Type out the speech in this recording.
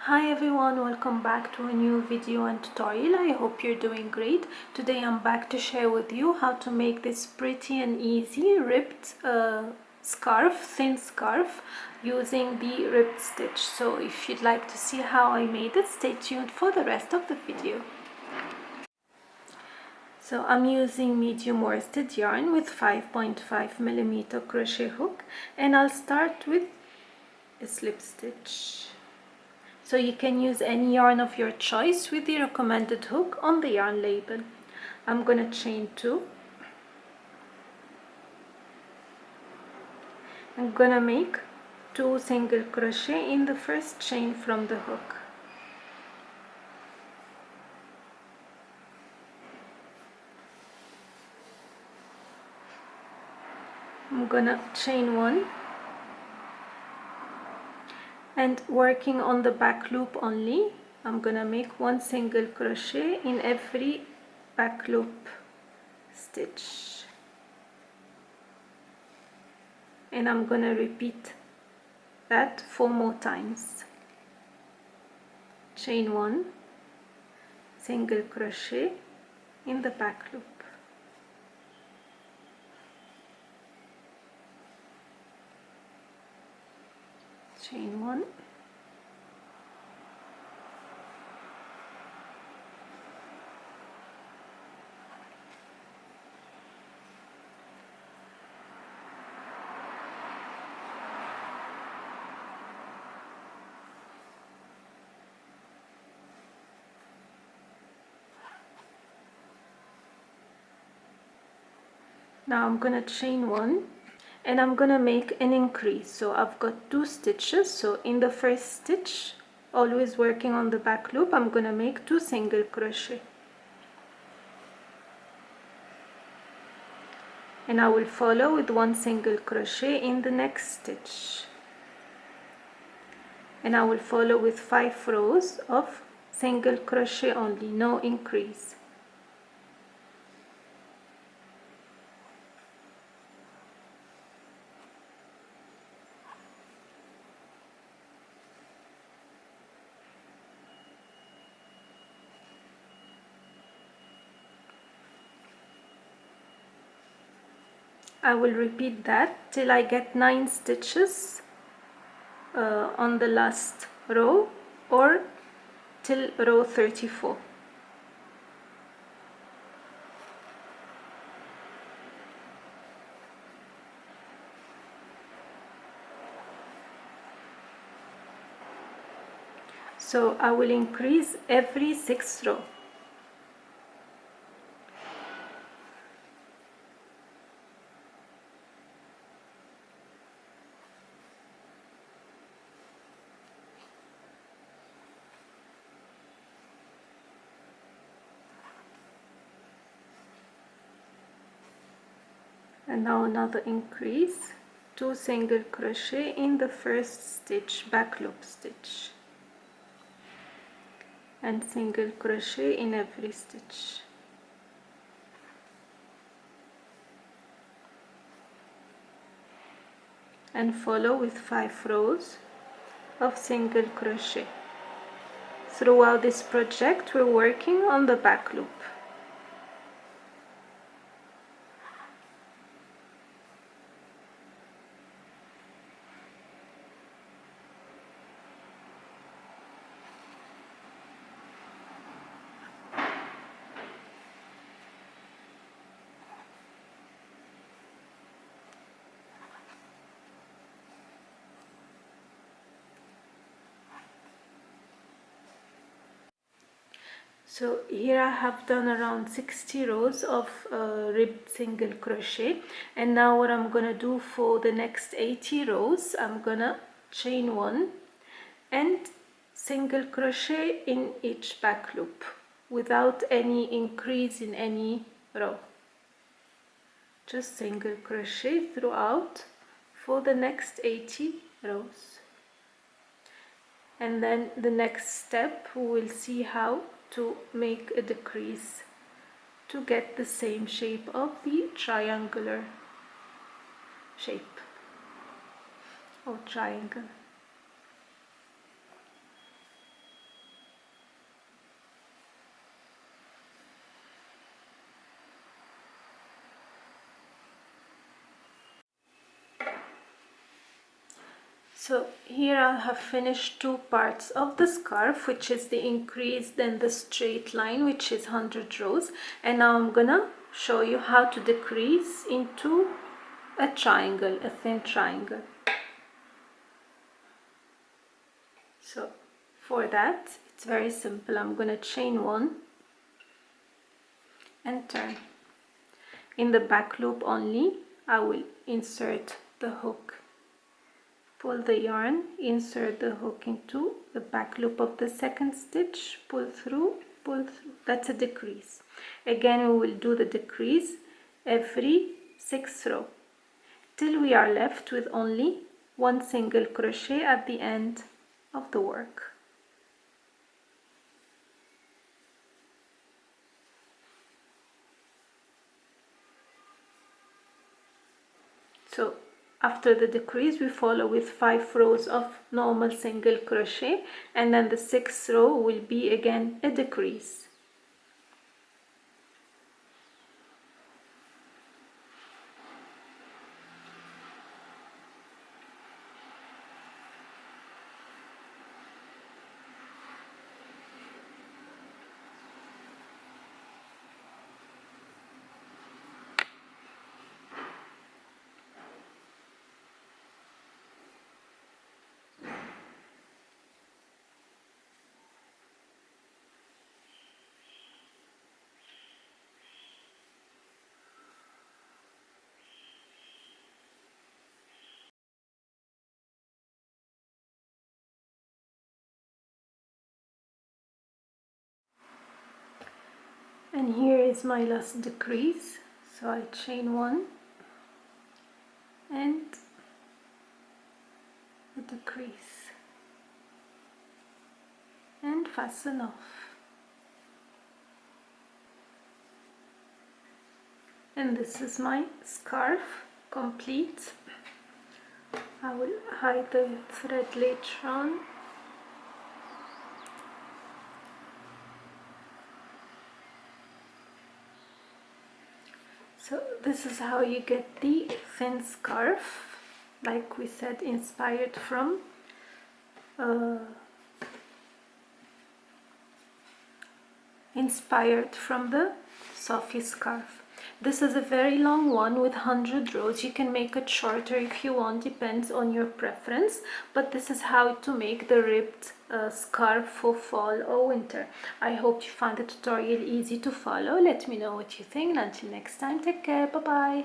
Hi everyone, welcome back to a new video and tutorial. I hope you're doing great. Today I'm back to share with you how to make this pretty and easy ribbed thin scarf using the ribbed stitch. So if you'd like to see how I made it, stay tuned for the rest of the video. So I'm using medium worsted yarn with 5.5mm crochet hook, and I'll start with a slip stitch. So you can use any yarn of your choice with the recommended hook on the yarn label. I'm gonna chain 2. I'm gonna make 2 single crochet in the first chain from the hook. I'm gonna chain 1 and working on the back loop only, I'm gonna make 1 single crochet in every back loop stitch, and I'm gonna repeat that 4 more times. Chain 1, single crochet in the back loop, chain 1, now I'm gonna chain 1 and I'm gonna make an increase. So I've got 2 stitches, so in the first stitch, always working on the back loop, I'm gonna make 2 single crochet, and I will follow with 1 single crochet in the next stitch, and I will follow with 5 rows of single crochet only, no increase. I will repeat that till I get 9 stitches on the last row, or till row 34. So I will increase every 6th row. And now another increase, 2 single crochet in the first stitch, back loop stitch, and single crochet in every stitch, and follow with 5 rows of single crochet. Throughout this project we're working on the back loop. So here I have done around 60 rows of ribbed single crochet, and now what I'm gonna do for the next 80 rows, I'm gonna chain 1 and single crochet in each back loop without any increase in any row. Just single crochet throughout for the next 80 rows. And then the next step, we will see how to make a decrease to get the same shape of the triangular shape or triangle. So here I have finished two parts of the scarf, which is the increased and the straight line, which is 100 rows, and now I'm gonna show you how to decrease into a triangle, a thin triangle. So for that, it's very simple. I'm gonna chain one and turn. In the back loop only, I will insert the hook. Pull the yarn, insert the hook into the back loop of the second stitch, pull through, that's a decrease. Again, we will do the decrease every 6th row till we are left with only one single crochet at the end of the work. So after the decrease, we follow with 5 rows of normal single crochet, and then the 6th row will be again a decrease. And here is my last decrease. So I chain one and a decrease and fasten off. And this is my scarf complete. I will hide the thread later on. So this is how you get the thin scarf, like we said, inspired from the Sophie scarf. This is a very long one with 100 rows. You can make it shorter if you want, depends on your preference, but this is how to make the ribbed scarf for fall or winter. I hope you find the tutorial easy to follow. Let me know what you think. Until next time, take care. Bye bye.